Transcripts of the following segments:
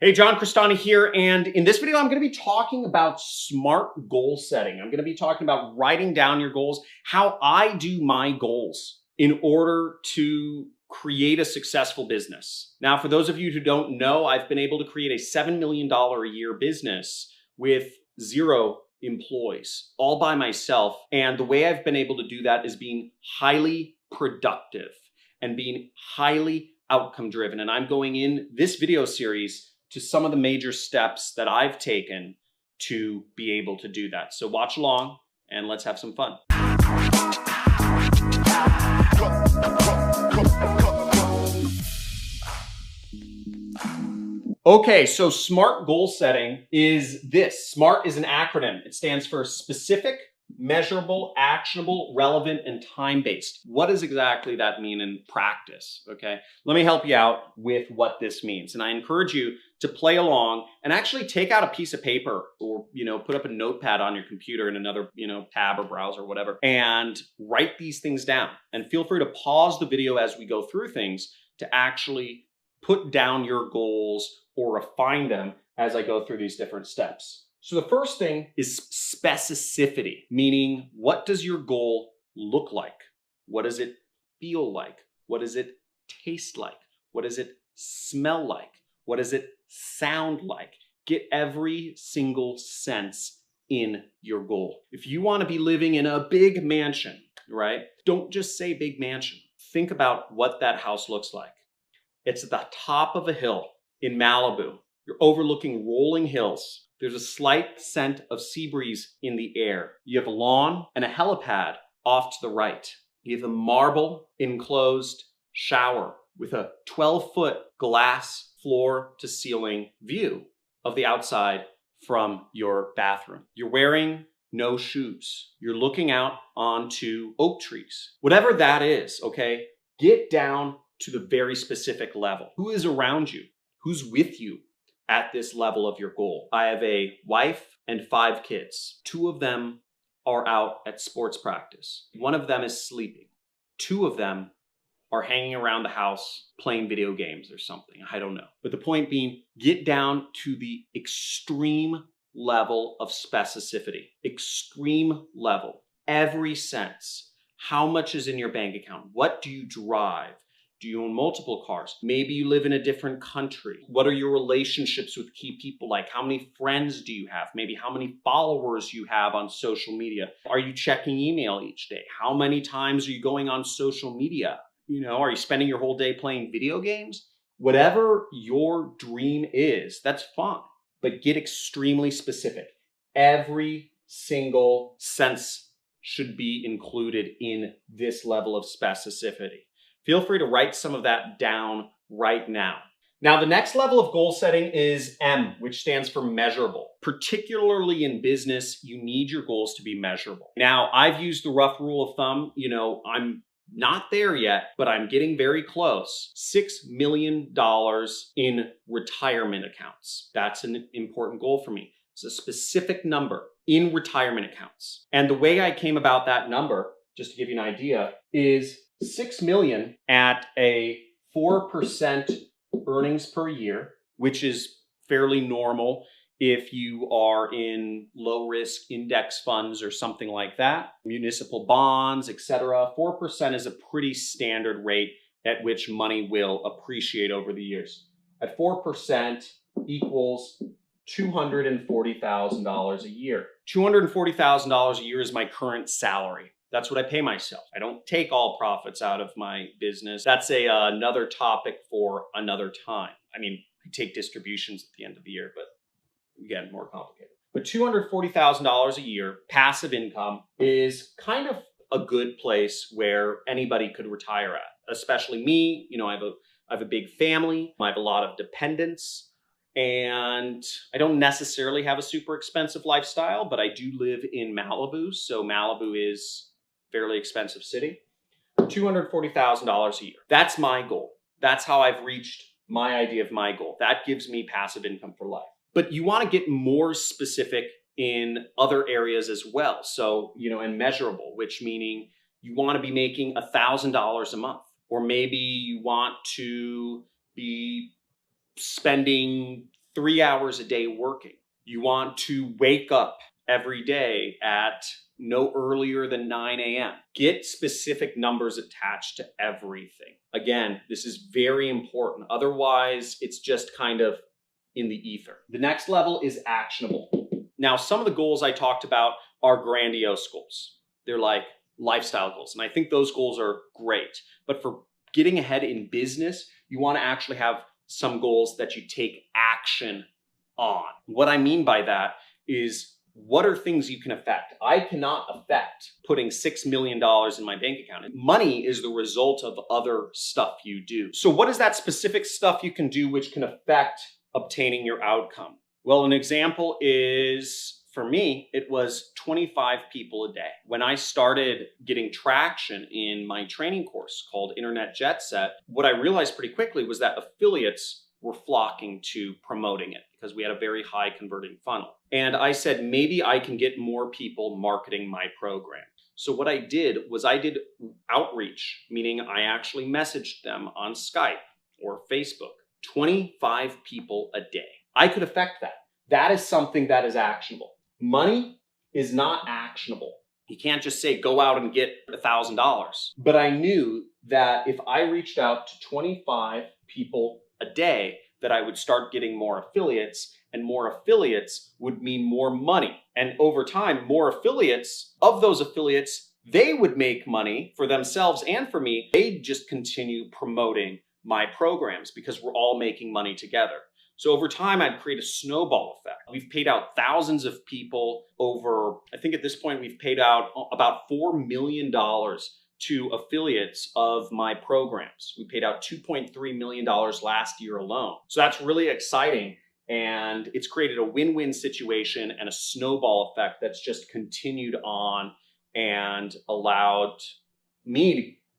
Hey, John Crestani here, and in this video, I'm going to be talking about smart goal setting. I'm going to be talking about writing down your goals, how I do my goals in order to create a successful business. Now, for those of you who don't know, I've been able to create a $7 million a year business with 0 employees, all by myself. And the way I've been able to do that is being highly productive and being highly outcome driven. And I'm going in this video series to some of the major steps that I've taken to be able to do that. So watch along and let's have some fun. Okay, so SMART goal setting is this. SMART is an acronym. It stands for specific, measurable, actionable, relevant, and time-based. What does exactly that mean in practice? Okay, let me help you out with what this means. And I encourage you to play along and actually take out a piece of paper or, put up a notepad on your computer in another, tab or browser or whatever, and write these things down. And feel free to pause the video as we go through things to actually put down your goals or refine them as I go through these different steps. So the first thing is specificity, meaning what does your goal look like? What does it feel like? What does it taste like? What does it smell like? What does it sound like? Get every single sense in your goal. If you want to be living in a big mansion, right? Don't just say big mansion. Think about what that house looks like. It's at the top of a hill in Malibu. You're overlooking rolling hills. There's a slight scent of sea breeze in the air. You have a lawn and a helipad off to the right. You have a marble enclosed shower with a 12-foot glass floor to ceiling view of the outside from your bathroom. You're wearing no shoes. You're looking out onto oak trees. Whatever that is, okay, get down to the very specific level. Who is around you? Who's with you at this level of your goal? I have a wife and 5 kids. 2 of them are out at sports practice. 1 of them is sleeping. 2 of them are hanging around the house playing video games or something. I don't know. But the point being, get down to the extreme level of specificity. Extreme level. Every sense. How much is in your bank account? What do you drive? Do you own multiple cars? Maybe you live in a different country. What are your relationships with key people like? How many friends do you have? Maybe how many followers you have on social media? Are you checking email each day? How many times are you going on social media? Are you spending your whole day playing video games? Whatever your dream is, that's fine, but get extremely specific. Every single sense should be included in this level of specificity. Feel free to write some of that down right now. Now, the next level of goal setting is M, which stands for measurable. Particularly in business, you need your goals to be measurable. Now, I've used the rough rule of thumb. I'm not there yet, but I'm getting very close. $6 million in retirement accounts. That's an important goal for me. It's a specific number in retirement accounts. And the way I came about that number, just to give you an idea, is 6 million at a 4% earnings per year, which is fairly normal if you are in low risk index funds or something like that, municipal bonds, etc. 4% is a pretty standard rate at which money will appreciate over the years. At 4% equals $240,000 a year. $240,000 a year is my current salary. That's what I pay myself. I don't take all profits out of my business. That's another topic for another time. I take distributions at the end of the year, but again, more complicated. But $240,000 a year, passive income, is kind of a good place where anybody could retire at, especially me. I have a big family. I have a lot of dependents. And I don't necessarily have a super expensive lifestyle, but I do live in Malibu. So Malibu is fairly expensive city. $240,000 a year. That's my goal. That's how I've reached my idea of my goal. That gives me passive income for life. But you want to get more specific in other areas as well. So, and measurable, which meaning you want to be making $1,000 a month, or maybe you want to be spending 3 hours a day working. You want to wake up every day at no earlier than 9 a.m. Get specific numbers attached to everything. Again, this is very important. Otherwise, it's just kind of in the ether. The next level is actionable. Now, some of the goals I talked about are grandiose goals. They're like lifestyle goals. And I think those goals are great. But for getting ahead in business, you want to actually have some goals that you take action on. What I mean by that is, what are things you can affect? I cannot affect putting $6 million in my bank account. Money is the result of other stuff you do. So what is that specific stuff you can do which can affect obtaining your outcome? Well, an example is, for me, it was 25 people a day. When I started getting traction in my training course called Internet Jet Set, what I realized pretty quickly was that affiliates were flocking to promoting it because we had a very high converting funnel. And I said, maybe I can get more people marketing my program. So what I did was I did outreach, meaning I actually messaged them on Skype or Facebook, 25 people a day. I could affect that. That is something that is actionable. Money is not actionable. You can't just say, go out and get $1,000. But I knew that if I reached out to 25 people a day, that I would start getting more affiliates, and more affiliates would mean more money. And over time, more affiliates, of those affiliates, they would make money for themselves and for me. They'd just continue promoting my programs because we're all making money together. So over time, I'd create a snowball effect. We've paid out thousands of people over, I think at this point, we've paid out about $4 million to affiliates of my programs. We paid out $2.3 million last year alone. So that's really exciting. And it's created a win-win situation and a snowball effect that's just continued on and allowed me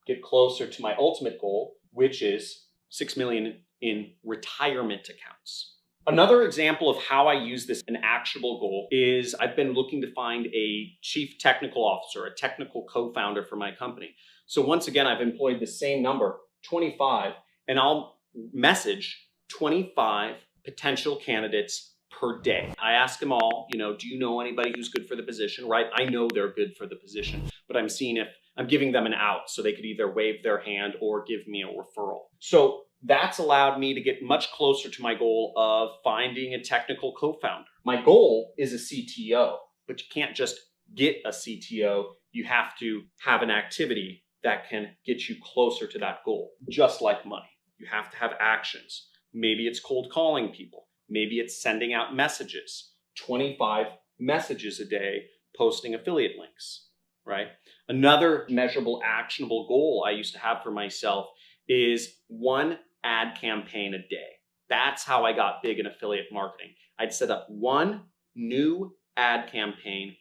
to get closer to my ultimate goal, which is 6 million in retirement accounts. Another example of how I use this, an actionable goal, is I've been looking to find a chief technical officer, a technical co-founder for my company. So once again, I've employed the same number, 25, and I'll message 25 potential candidates per day. I ask them all, do you know anybody who's good for the position, right? I know they're good for the position, but I'm seeing if I'm giving them an out so they could either wave their hand or give me a referral. So that's allowed me to get much closer to my goal of finding a technical co-founder. My goal is a CTO, but you can't just get a CTO. You have to have an activity that can get you closer to that goal, just like money. You have to have actions. Maybe it's cold calling people. Maybe it's sending out messages, 25 messages a day, posting affiliate links, right? Another measurable, actionable goal I used to have for myself is 1 ad campaign a day. That's how I got big in affiliate marketing. I'd set up 1 new ad campaign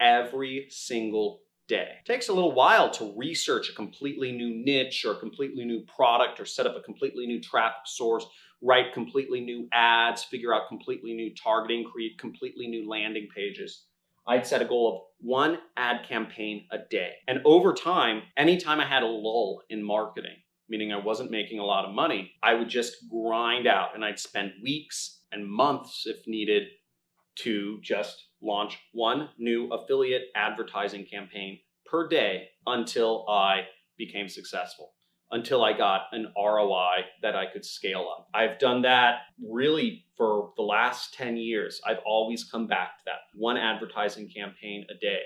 every single day. It takes a little while to research a completely new niche or a completely new product or set up a completely new traffic source, write completely new ads, figure out completely new targeting, create completely new landing pages. I'd set a goal of 1 ad campaign a day. And over time, anytime I had a lull in marketing, meaning I wasn't making a lot of money, I would just grind out and I'd spend weeks and months if needed to just launch 1 new affiliate advertising campaign per day until I became successful, until I got an ROI that I could scale up. I've done that really for the last 10 years. I've always come back to that 1 advertising campaign a day.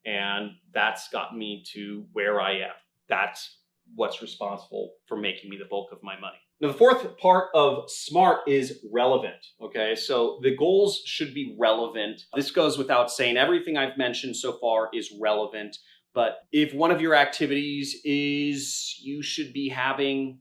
And that's got me to where I am. That's what's responsible for making me the bulk of my money. Now, the fourth part of SMART is relevant, okay? So the goals should be relevant. This goes without saying. Everything I've mentioned so far is relevant. But if one of your activities is you should be having,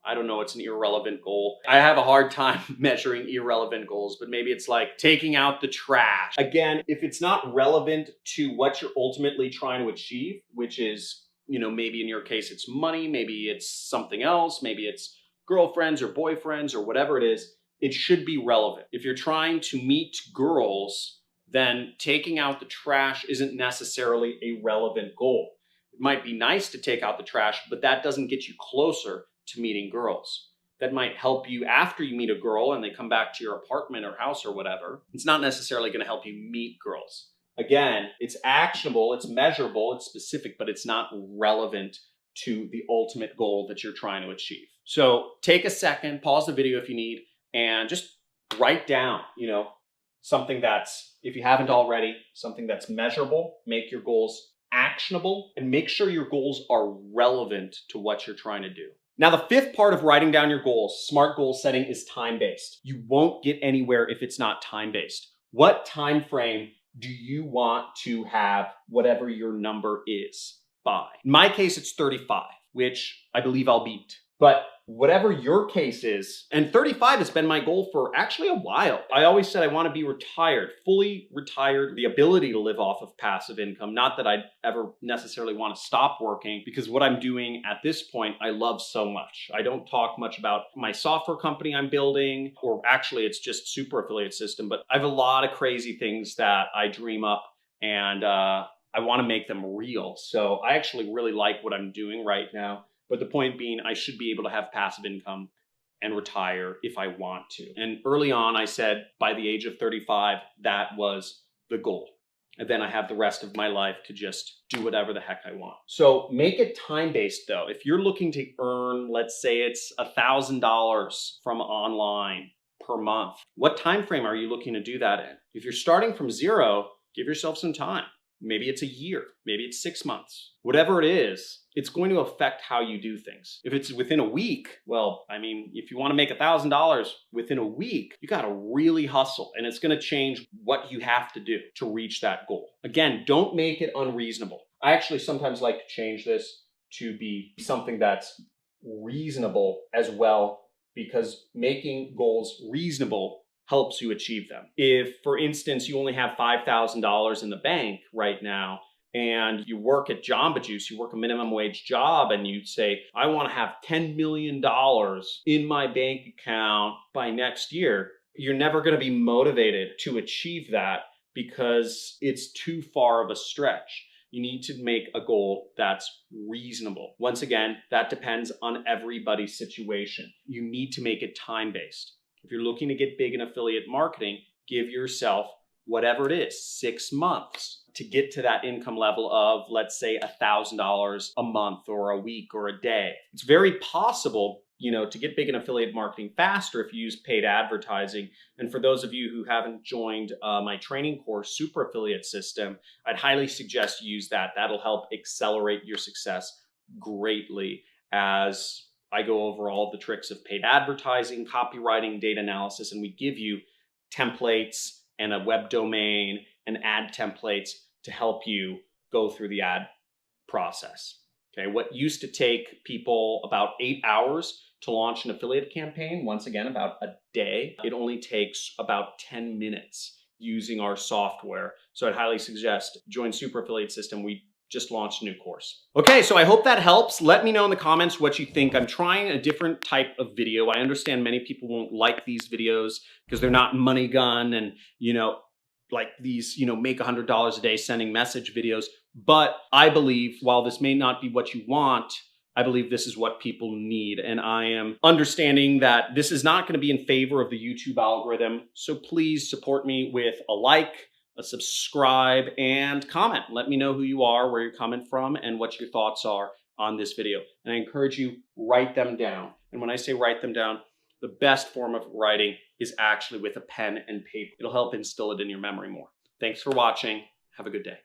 I don't know, it's an irrelevant goal. I have a hard time measuring irrelevant goals, but maybe it's like taking out the trash. Again, if it's not relevant to what you're ultimately trying to achieve, which is, maybe in your case, it's money, maybe it's something else, maybe it's girlfriends or boyfriends or whatever it is, it should be relevant. If you're trying to meet girls, then taking out the trash isn't necessarily a relevant goal. It might be nice to take out the trash, but that doesn't get you closer to meeting girls. that might help you after you meet a girl and they come back to your apartment or house or whatever. It's not necessarily going to help you meet girls. Again, it's actionable, it's measurable, it's specific, but it's not relevant to the ultimate goal that you're trying to achieve. So take a second, pause the video if you need, and just write down, something that's, if you haven't already, something that's measurable. Make your goals actionable and make sure your goals are relevant to what you're trying to do. Now, the fifth part of writing down your goals, SMART goal setting, is time-based. You won't get anywhere if it's not time-based. What time frame do you want to have whatever your number is by? In my case, it's 35, which I believe I'll beat. But whatever your case is, and 35 has been my goal for actually a while. I always said I want to be retired, fully retired, the ability to live off of passive income. Not that I'd ever necessarily want to stop working, because what I'm doing at this point, I love so much. I don't talk much about my software company I'm building, or actually it's just Super Affiliate System, but I have a lot of crazy things that I dream up, and I want to make them real. So I actually really like what I'm doing right now. But the point being, I should be able to have passive income and retire if I want to. And early on, I said by the age of 35, that was the goal. And then I have the rest of my life to just do whatever the heck I want. So make it time-based though. If you're looking to earn, let's say it's $1,000 from online per month, what time frame are you looking to do that in? If you're starting from zero, give yourself some time. Maybe it's a year, maybe it's 6 months. Whatever it is, it's going to affect how you do things. If it's within a week, well, I mean, if you want to make $1,000 within a week, you got to really hustle, and it's going to change what you have to do to reach that goal. Again, don't make it unreasonable. I actually sometimes like to change this to be something that's reasonable as well, because making goals reasonable helps you achieve them. If, for instance, you only have $5,000 in the bank right now, and you work at Jamba Juice, you work a minimum wage job, and you say, I want to have $10 million in my bank account by next year, you're never going to be motivated to achieve that because it's too far of a stretch. You need to make a goal that's reasonable. Once again, that depends on everybody's situation. You need to make it time-based. If you're looking to get big in affiliate marketing, give yourself whatever it is, 6 months to get to that income level of, let's say, $1,000 a month or a week or a day. It's very possible, to get big in affiliate marketing faster if you use paid advertising. And for those of you who haven't joined my training course, Super Affiliate System, I'd highly suggest you use that. That'll help accelerate your success greatly as I go over all the tricks of paid advertising, copywriting, data analysis, and we give you templates and a web domain and ad templates to help you go through the ad process. Okay, what used to take people about 8 hours to launch an affiliate campaign, once again, about a day, it only takes about 10 minutes using our software. So I'd highly suggest join Super Affiliate System. We just launched a new course. Okay, so I hope that helps. Let me know in the comments what you think. I'm trying a different type of video. I understand many people won't like these videos because they're not money gun and, like these, make $100 a day sending message videos. But I believe while this may not be what you want, I believe this is what people need. And I am understanding that this is not going to be in favor of the YouTube algorithm. So please support me with a like, a subscribe, and comment. Let me know who you are, where you're coming from, and what your thoughts are on this video. And I encourage you, write them down. And when I say write them down, the best form of writing is actually with a pen and paper. It'll help instill it in your memory more. Thanks for watching. Have a good day.